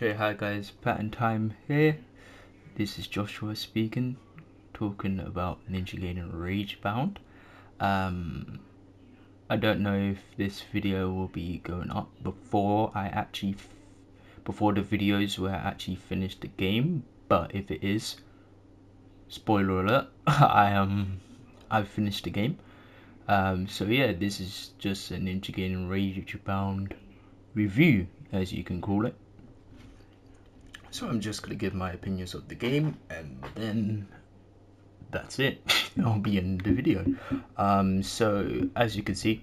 Okay, hi guys, Pattern Time here. This is Joshua speaking, talking about Ninja Gaiden Ragebound. I don't know if this video will be going up before the videos where I actually finished the game, but if it is, spoiler alert, I've finished the game. So yeah, this is just a Ninja Gaiden Ragebound review, as you can call it. So I'm just gonna give my opinions of the game, and then that's it. I'll be in the video. So as you can see,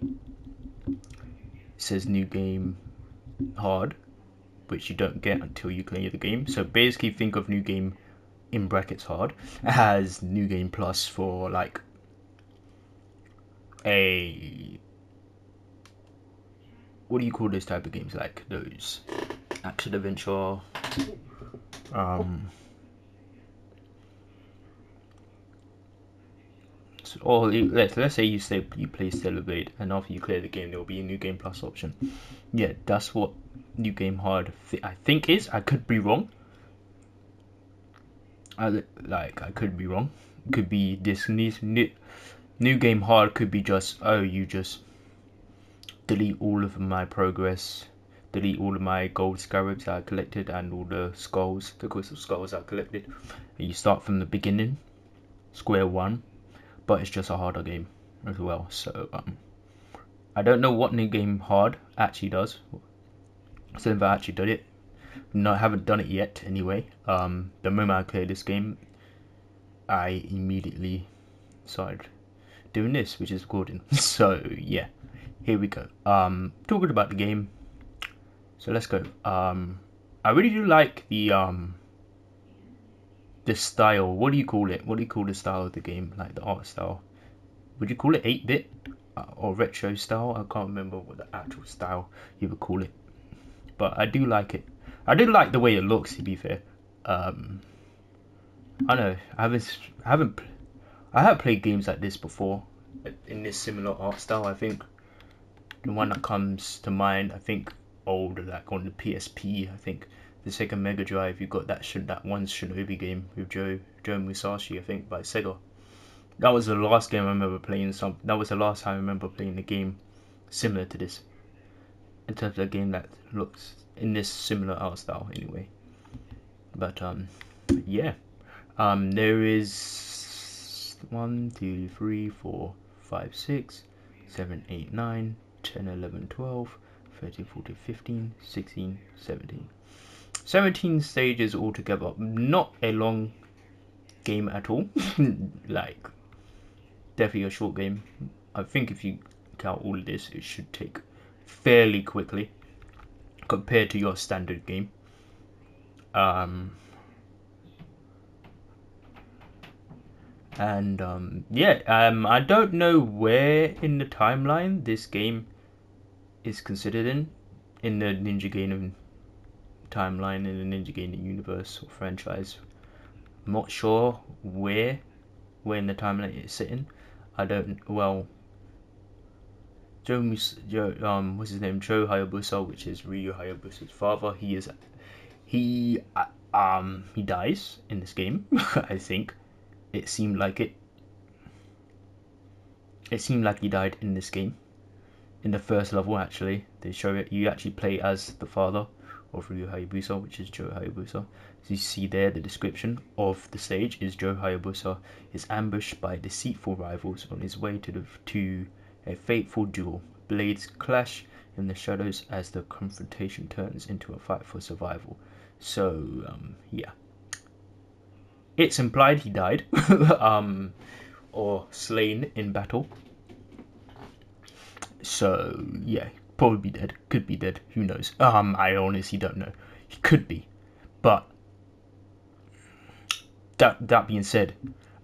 it says new game hard, which you don't get until you clear the game. So basically, think of new game in brackets hard as new game plus for like a, what do you call those type of games, like those action adventure, or let's say you play Stellar Blade, and after you clear the game there will be a new game plus option. Yeah, that's what new game hard I think is. I could be wrong. I could be wrong. Could be this new game hard could be just, oh, you just delete all of my progress, delete all of my gold scarabs that I collected and all the crystal skulls I collected, and you start from the beginning, square one, but it's just a harder game as well. So I don't know what new game hard actually does. So if I actually did it, no, I haven't done it yet anyway. The moment I cleared this game, I immediately started doing this, which is recording. So yeah, here we go. Talking about the game, so let's go. I really do like the style. What do you call it? What do you call the style of the game? Like the art style? Would you call it 8-bit or retro style? I can't remember what the actual style you would call it, but I do like it. I do like the way it looks, to be fair. I know I have played games like this before in this similar art style. I think the one that comes to mind, I think old, like on the PSP, I think the Sega Mega Drive, you got that one Shinobi game with Joe Musashi, I think, by Sega. That was the last game I remember playing. That was the last time I remember playing a game similar to this, in terms of a game that looks in this similar art style, anyway. But yeah, there is 1, 2, 3, 4, 5, 6, 7, 8, 9, 10, 11, 12, 13, 14, 15, 16, 17. 17 stages altogether. Not a long game at all. Like, definitely a short game. I think if you count all of this, it should take fairly quickly compared to your standard game. I don't know where in the timeline this game is considered in the Ninja Gaiden timeline, in the Ninja Gaiden universe or franchise. I'm not sure where in the timeline it's sitting. I don't. Well, what's his name? Joe Hayabusa, which is Ryu Hayabusa's father. He dies in this game. I think it seemed like it. It seemed like he died in this game. In the first level, actually, they show it. You actually play as the father of Ryu Hayabusa, which is Joe Hayabusa. So you see there, the description of the stage is Joe Hayabusa is ambushed by deceitful rivals on his way to a fateful duel. Blades clash in the shadows as the confrontation turns into a fight for survival. So yeah, it's implied he died, or slain in battle. So yeah, probably dead. Could be dead. Who knows? I honestly don't know. He could be, but that being said,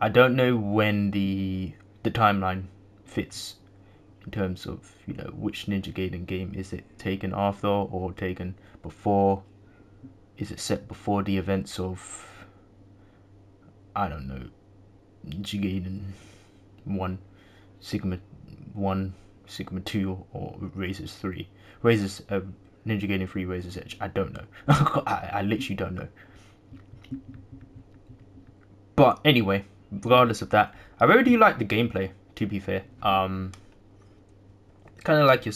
I don't know when the timeline fits in terms of, which Ninja Gaiden game. Is it taken after or taken before? Is it set before the events of, I don't know, Ninja Gaiden 1, Sigma 1, Sigma 2, or Razors 3? Ninja Gaiden 3 Razor's Edge. I don't know. I literally don't know. But anyway, regardless of that, I really do like the gameplay. To be fair, kind of like your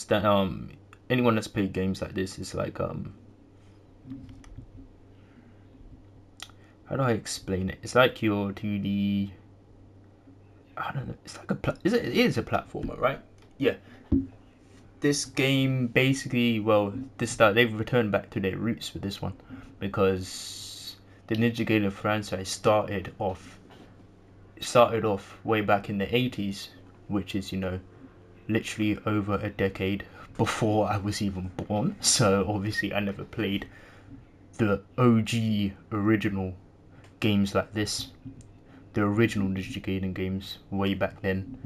anyone that's played games like this is like how do I explain it? It's like your 2D. I don't know. It's like it is a platformer, right? Yeah. This game basically, well, they've returned back to their roots with this one, because the Ninja Gaiden franchise started off way back in the 80s, which is, you know, literally over a decade before I was even born. So obviously I never played the OG original games like this, the original Ninja Gaiden games way back then,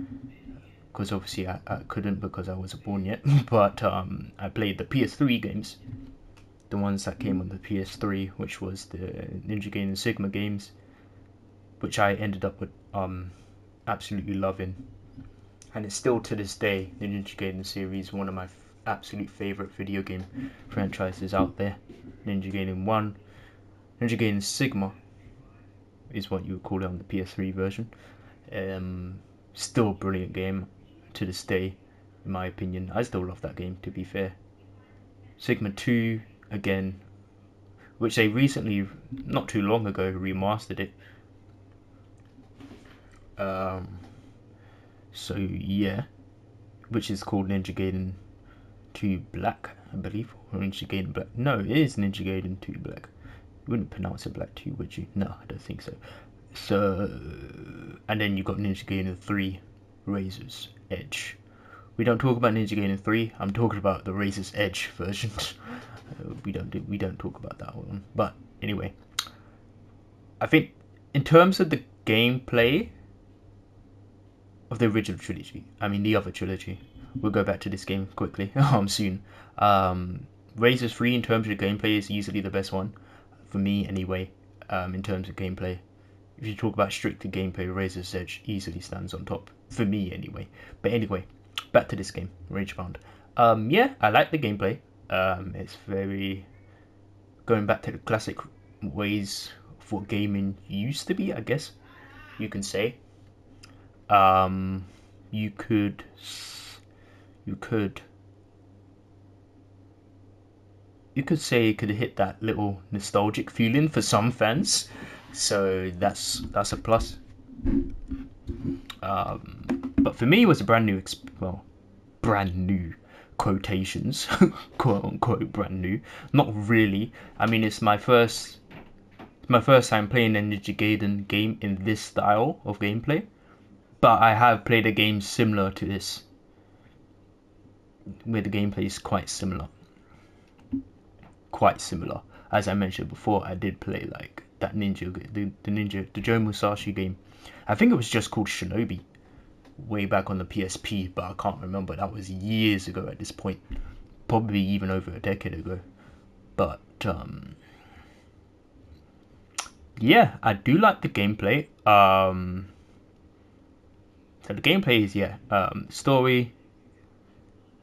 because obviously I couldn't because I wasn't born yet. But I played the PS3 games, the ones that came on the PS3, which was the Ninja Gaiden Sigma games, which I ended up with absolutely loving, and it's still to this day the Ninja Gaiden series, one of my absolute favorite video game franchises out there. Ninja Gaiden 1, Ninja Gaiden Sigma is what you would call it on the PS3 version. Still a brilliant game to this day, in my opinion. I still love that game, to be fair. Sigma 2, again, which they recently, not too long ago, remastered it. So yeah, which is called Ninja Gaiden 2 Black, I believe, or Ninja Gaiden Black. No, it is Ninja Gaiden 2 Black. You wouldn't pronounce it Black 2, would you? No, I don't think so. So, and then you got Ninja Gaiden 3 Razor's Edge. We don't talk about Ninja Gaiden 3. I'm talking about the Razor's Edge version. We don't talk about that one. But anyway, I think in terms of the gameplay of the original trilogy, I mean the other trilogy, we'll go back to this game quickly soon. Razor's 3 in terms of gameplay is easily the best one for me anyway. In terms of gameplay, if you talk about strictly gameplay, Razor's Edge easily stands on top for me anyway. But anyway, back to this game, Ragebound. Yeah, I like the gameplay. It's very going back to the classic ways of what gaming used to be, I guess you can say. You could say it could hit that little nostalgic feeling for some fans, so that's a plus. But for me, it was a brand new quotations, quote unquote brand new. Not really. I mean, it's my first time playing a Ninja Gaiden game in this style of gameplay. But I have played a game similar to this, where the gameplay is quite similar. As I mentioned before, I did play like that the Joe Musashi game. I think it was just called Shinobi, way back on the PSP, but I can't remember. That was years ago at this point, probably even over a decade ago. But yeah, I do like the gameplay. So the gameplay is story.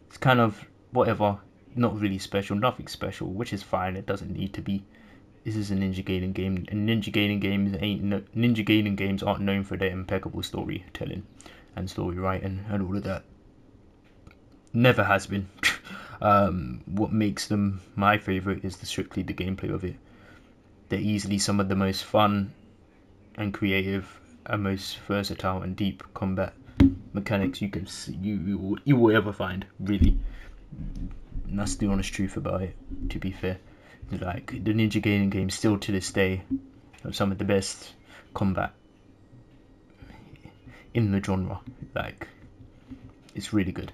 It's kind of whatever, not really special, nothing special, which is fine. It doesn't need to be. This is a Ninja Gaiden game, and Ninja Gaiden games aren't known for their impeccable storytelling and story writing and all of that. Never has been. What makes them my favorite is strictly the gameplay of it. They're easily some of the most fun and creative and most versatile and deep combat mechanics you can see, you will ever find, really. And that's the honest truth about it, to be fair. Like, the Ninja Gaiden games still to this day have some of the best combat in the genre. Like, it's really good.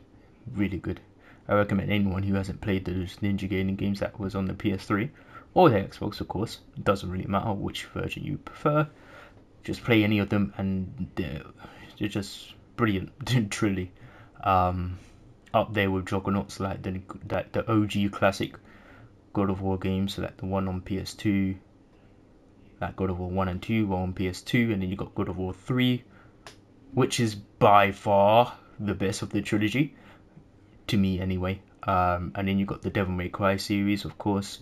I recommend anyone who hasn't played those Ninja Gaiden games that was on the PS3 or the Xbox, of course. It doesn't really matter which version you prefer. Just play any of them, and they're just brilliant, truly. Up there with juggernauts like the OG classic God of War games, like the one on PS2, like God of War 1 and 2 were on PS2, and then you got God of War 3, which is by far the best of the trilogy, to me anyway. And then you got the Devil May Cry series, of course.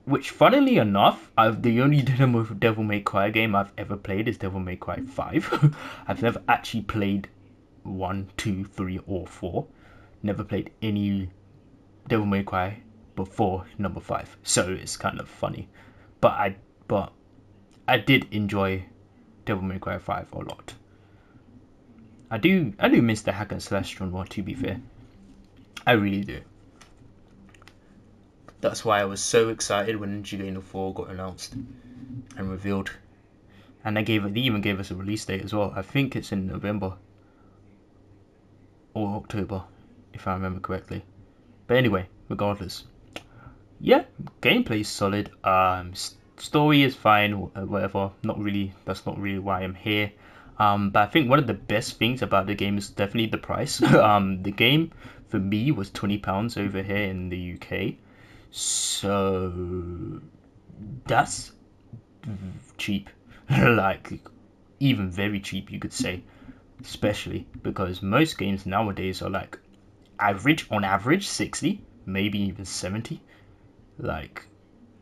Which, funnily enough, the only Devil May Cry game I've ever played is Devil May Cry 5. I've never actually played 1, 2, 3, or 4. Never played any Devil May Cry before number 5. So it's kind of funny. But I did enjoy Devil May Cry 5 a lot. I do miss the hack and slash genre, to be fair. I really do. That's why I was so excited when GAIDEN 4 got announced and revealed. And they even gave us a release date as well. I think it's in November or October, if I remember correctly. But anyway, regardless. Yeah, gameplay's solid. Story is fine, whatever. That's not really why I'm here. But I think one of the best things about the game is definitely the price. The game for me was £20 over here in the UK. So that's cheap. Like, even very cheap, you could say. Especially because most games nowadays are like on average 60, maybe even 70. Like,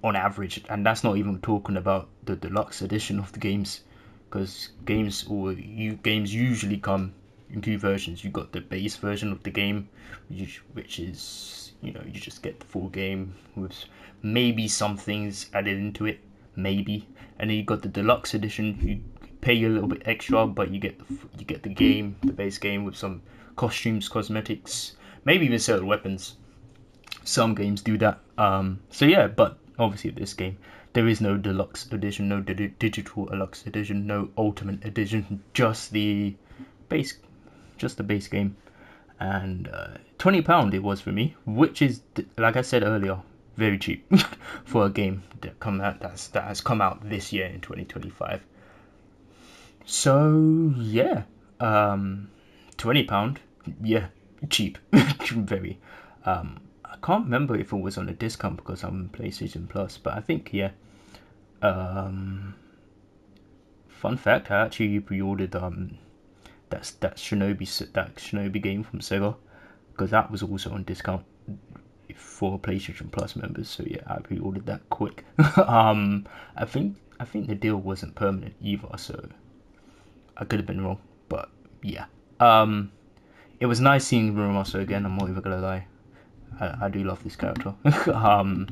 on average, and that's not even talking about the deluxe edition of the games, because games usually come in two versions. You got the base version of the game, which is, you just get the full game with maybe some things added into it, maybe, and then you got the deluxe edition. You pay a little bit extra, but you get the base game with some costumes, cosmetics, maybe even certain weapons. Some games do that. So yeah, but obviously this game, there is no deluxe edition, no digital deluxe edition, no ultimate edition, just the base game. And £20 it was for me, which is, like I said earlier, very cheap for a game that has come out this year in 2025. So yeah, £20, yeah, cheap, very. I can't remember if it was on a discount because I'm on PlayStation Plus, but I think, yeah. Fun fact: I actually pre-ordered that Shinobi game from Sega, because that was also on discount for PlayStation Plus members. So yeah, I pre-ordered that quick. I think the deal wasn't permanent either, so I could have been wrong, but yeah. It was nice seeing Muramasa again. I'm not even gonna lie. I do love this character. I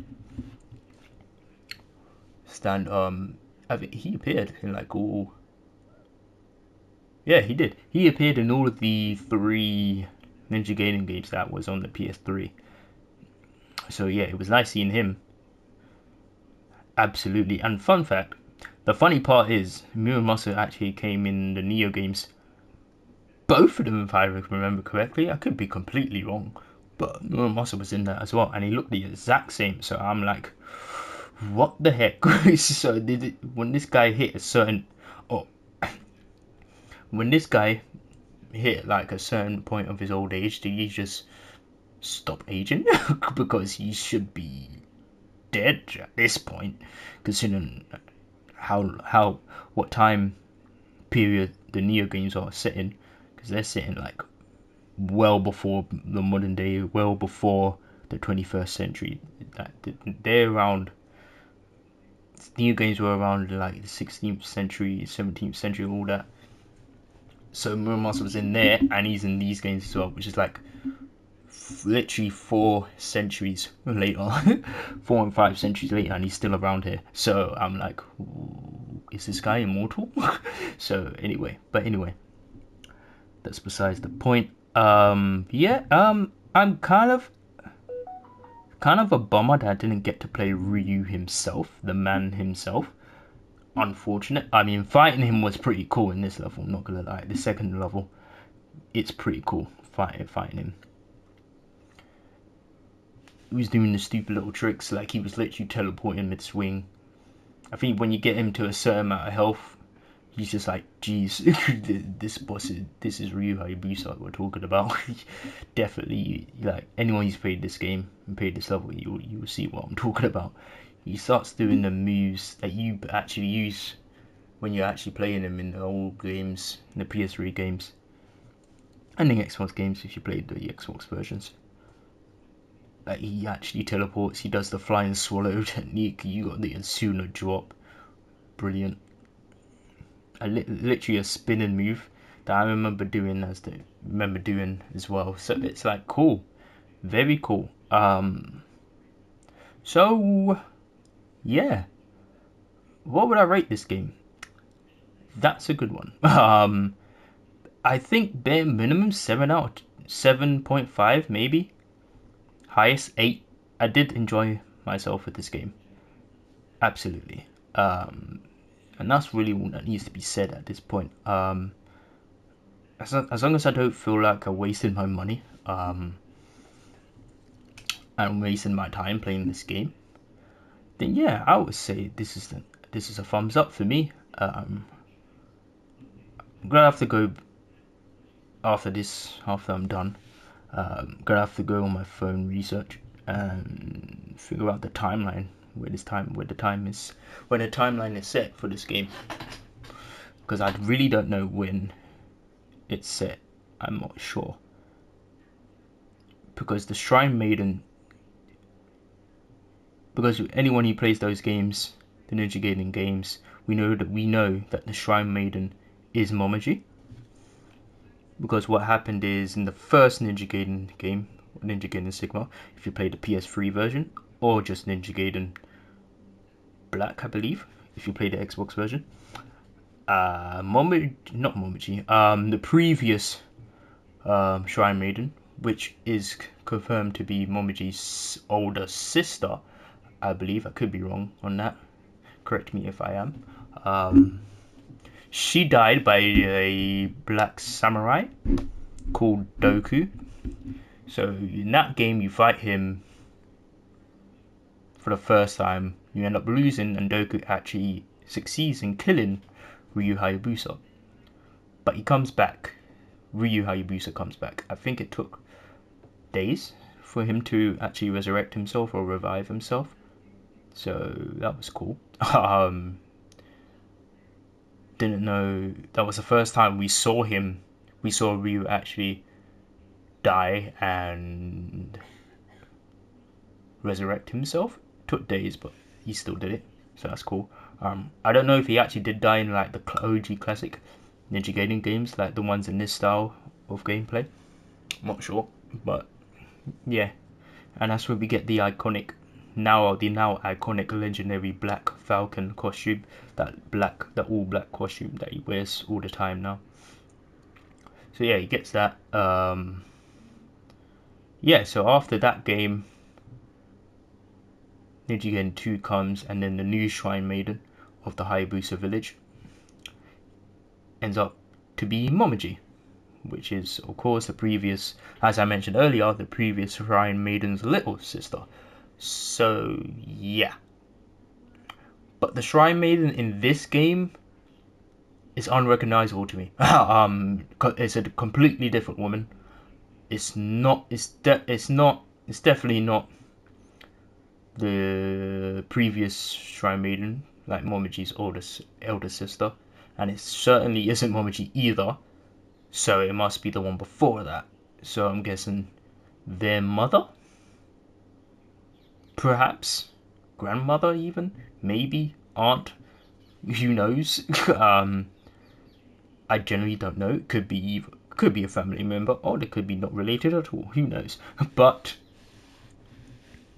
think he appeared in like all. Yeah, he did. He appeared in all of the 3 Ninja Gaiden games that was on the PS3. So yeah, it was nice seeing him. Absolutely. And fun fact, the funny part is Muramasa actually came in the Neo games. Both of them, if I remember correctly. I could be completely wrong, but Muramasa was in that as well, and he looked the exact same. So I'm like, what the heck? So when this guy hit a certain, when this guy hit like a certain point of his old age, did he just stop aging? Because he should be dead at this point, considering what time period the Neo games are set in, because they're set in like well before the modern day, well before the 21st century. They're around. Neo games were around like the 16th century, 17th century, all that. So Muramasa was in there, and he's in these games as well, which is like literally 4 centuries later, 4 and 5 centuries later, and he's still around here. So I'm like, is this guy immortal? So anyway, that's besides the point. I'm kind of a bummer that I didn't get to play Ryu himself, the man himself. Unfortunate. I mean, fighting him was pretty cool in this level, I'm not gonna lie. The second level, it's pretty cool fighting him. He was doing the stupid little tricks, like he was literally teleporting mid-swing. I think when you get him to a certain amount of health, he's just like, geez, this is Ryu Hayabusa we're talking about. Definitely, like, anyone who's played this game and played this level, you will see what I'm talking about. He starts doing the moves that you actually use when you're actually playing them in the old games, in the PS3 games, and the Xbox games if you played the Xbox versions. Like he actually teleports. He does the flying swallow technique. You got the Asuna drop. Brilliant. Literally a spinning move that I remember doing as well. So it's like cool, very cool. So yeah, what would I rate this game? That's a good one. I think bare minimum 7.5 maybe. Highest 8. I did enjoy myself with this game. Absolutely. And that's really all that needs to be said at this point. As long as I don't feel like I wasted my money, and wasting my time playing this game, then yeah, I would say this is a thumbs up for me. I'm gonna have to go after I'm done. Gonna have to go on my phone, research and figure out the timeline where the timeline is set for this game, because I really don't know when it's set. I'm not sure, because the Shrine Maiden, because anyone who plays those games, the Ninja Gaiden games, we know that the Shrine Maiden is Momiji. Because what happened is, in the first Ninja Gaiden game, Ninja Gaiden Sigma, if you play the PS3 version, or just Ninja Gaiden Black, I believe, if you play the Xbox version, the previous Shrine Maiden, which is confirmed to be Momoji's older sister, I believe. I could be wrong on that. Correct me if I am. She died by a black samurai called Doku. So in that game, you fight him for the first time. You end up losing, and Doku actually succeeds in killing Ryu Hayabusa. But he comes back. Ryu Hayabusa comes back. I think it took days for him to actually resurrect himself or revive himself. So that was cool. Didn't know that was the first time we saw Ryu actually die and resurrect himself. Took days, but he still did it, so that's cool. I don't know if he actually did die in like the OG classic Ninja Gaiden games, like the ones in this style of gameplay. I'm not sure, but yeah. And that's where we get the now iconic legendary Black Falcon costume, that all black costume that he wears all the time now. So yeah, he gets that. Yeah, so after that game, Ninja Gaiden 2 comes, and then the new Shrine Maiden of the Hayabusa village ends up to be Momiji, which is, of course, as I mentioned earlier, the previous Shrine Maiden's little sister. So yeah, but the Shrine Maiden in this game is unrecognizable to me. It's a completely different woman. It's definitely not the previous Shrine Maiden, like Momoji's elder sister, and it certainly isn't Momiji either. So it must be the one before that. So I'm guessing their mother, perhaps grandmother, even maybe aunt. Who knows? I generally don't know. It could be a family member, or they could be not related at all. Who knows? But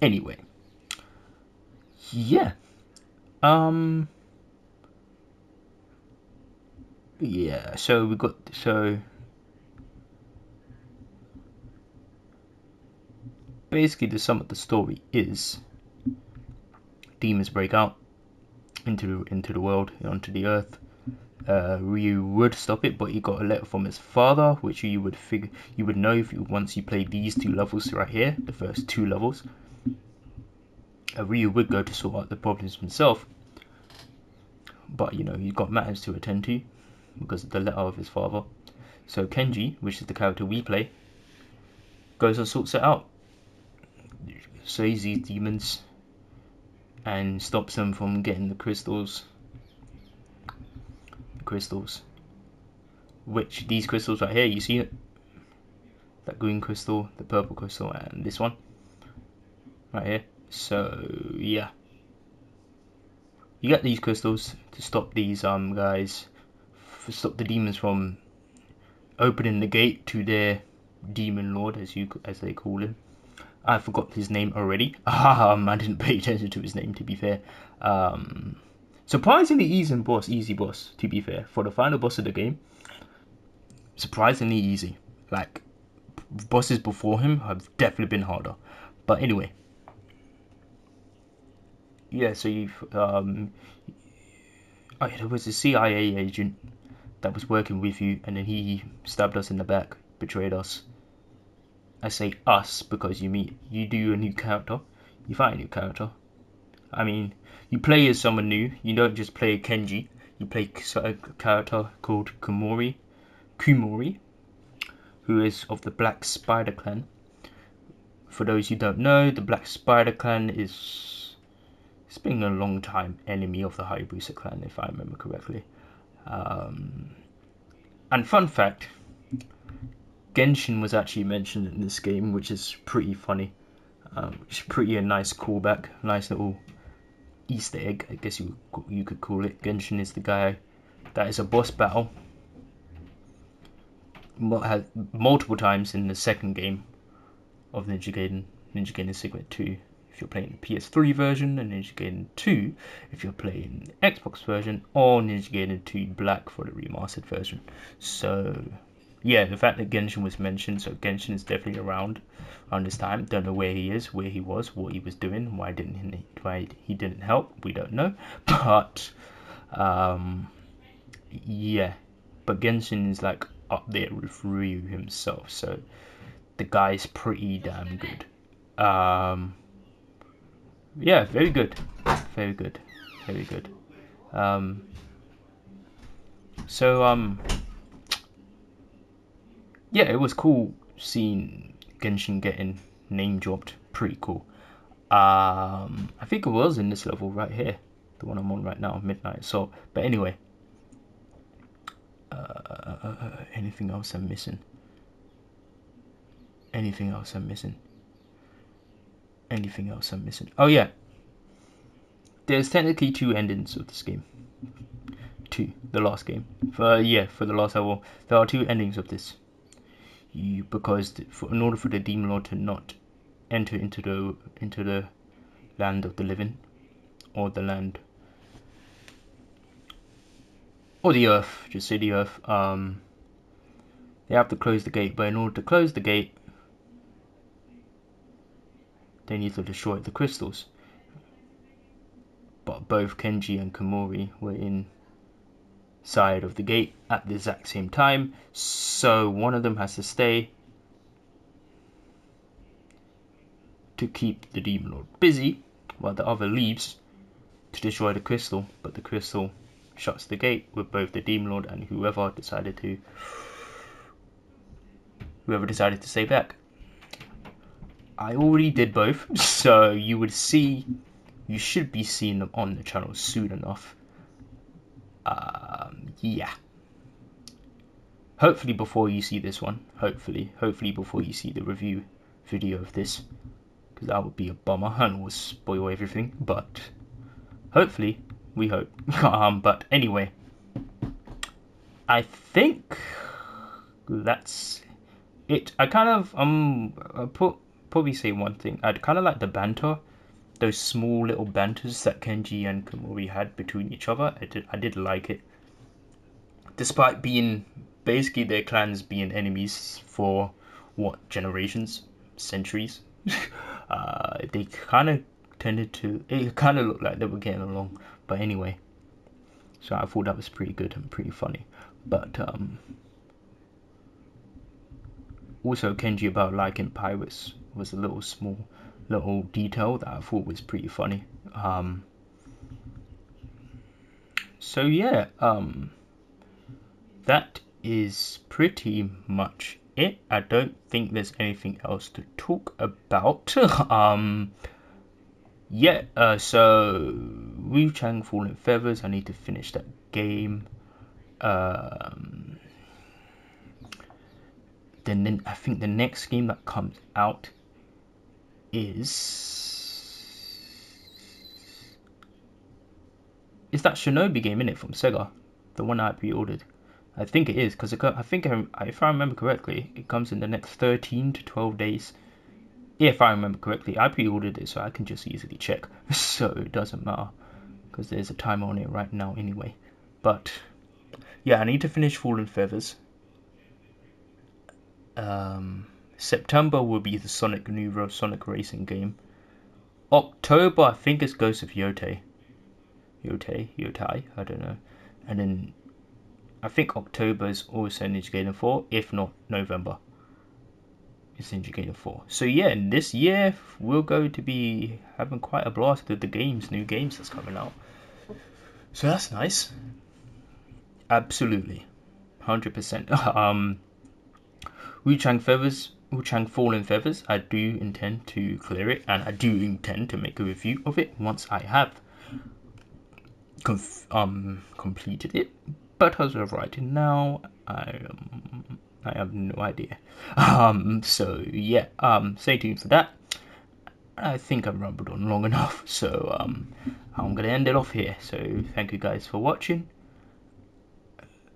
anyway, yeah. Yeah. So basically, the sum of the story is demons break out into the world, onto the earth. Ryu would stop it, but he got a letter from his father, which you would know once you play these 2 levels right here, the first 2 levels. Ryu would go to sort out the problems himself, but he's got matters to attend to because of the letter of his father. So Kenji, which is the character we play, goes and sorts it out, slays these demons, and stops them from getting the crystals. Which these crystals right here, you see it? That green crystal, the purple crystal, and this one. right here. So yeah, you get these crystals to stop these guys, stop the demons from opening the gate to their demon lord, as they call him. I forgot his name already. I didn't pay attention to his name, to be fair. Surprisingly easy boss, to be fair. For the final boss of the game, surprisingly easy. Like, bosses before him have definitely been harder. But anyway. Yeah, so there was a CIA agent that was working with you, and then he stabbed us in the back, betrayed us. I say us because you do a new character, you find a new character. I mean, you play as someone new. You don't just play Kenji. You play a character called Kumori, who is of the Black Spider Clan. For those who don't know, the Black Spider Clan it's been a long time enemy of the Hayabusa Clan, if I remember correctly. And fun fact, Genshin was actually mentioned in this game, which is pretty funny. Which is pretty a nice callback, nice little Easter egg, I guess you could call it. Genshin is the guy that is a boss battle multiple times in the second game of Ninja Gaiden Sigma 2 if you're playing the PS3 version, and Ninja Gaiden 2 if you're playing the Xbox version, or Ninja Gaiden 2 Black for the remastered version. So yeah, the fact that Genshin was mentioned, so Genshin is definitely around this time. Don't know where he is, where he was, what he was doing, why he didn't help, we don't know. But yeah, but Genshin is like up there with Ryu himself, so the guy's pretty damn good. Yeah, very good, very good, very good. So yeah, it was cool seeing Genshin getting name dropped. Pretty cool. I think it was in this level right here, the one I'm on right now, Midnight Assault. But anyway, anything else I'm missing? Anything else I'm missing? Anything else I'm missing? Oh yeah, there's technically two endings of this game. The last game. For the last level, there are two endings of this. Because in order for the demon lord to not enter into the land of the living, or the land, or the earth, just say the earth, they have to close the gate. But in order to close the gate, they need to destroy the crystals. But both Kenji and Komori were inside of the gate at the exact same time, so one of them has to stay to keep the demon lord busy, while the other leaves to destroy the crystal. But the crystal shuts the gate with both the demon lord and whoever decided to stay back. I already did both, so you should be seeing them on the channel soon enough. Yeah. Hopefully before you see this one. Hopefully before you see the review video of this, because that would be a bummer and will spoil everything. But hopefully, we hope. But anyway, I think that's it. I kind of probably say one thing. I'd kind of like the banter, those small little banters that Kenji and Komori had between each other. I did like it, despite being basically their clans being enemies for what, generations, centuries. They kind of it kind of looked like they were getting along. But anyway, so I thought that was pretty good and pretty funny. But also Kenji about liking pirates was a little detail that I thought was pretty funny. So yeah, that is pretty much it. I don't think there's anything else to talk about. So Wu Chang Fallen Feathers, I need to finish that game. Then I think the next game that comes out is that Shinobi game in it from Sega, the one I pre-ordered. I think it is, because I think if I remember correctly, it comes in the next 13 to 12 days. Yeah, if I remember correctly, I pre-ordered it, so I can just easily check. So it doesn't matter, because there's a timer on it right now anyway. But yeah, I need to finish Fallen Feathers. September will be the new Sonic Racing game. October, I think it's Ghost of Yotai, I don't know. And then I think October is also Ninja Gaiden 4, if not November. It's Ninja Gaiden 4. So yeah, this year we're going to be having quite a blast with the new games that's coming out. So that's nice. Absolutely. 100%. Wuchang Fallen Feathers, I do intend to clear it, and I do intend to make a review of it once I have completed it. But as of right now, I have no idea. So yeah, stay tuned for that. I think I've rambled on long enough, so I'm gonna end it off here. So thank you guys for watching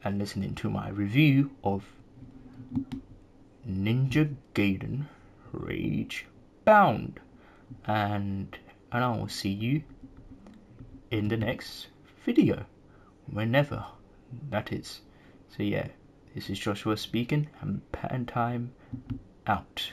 and listening to my review of Ninja Gaiden Ragebound, and I will see you in the next video, whenever that is. So yeah, this is Joshua speaking, and Pattern Time out.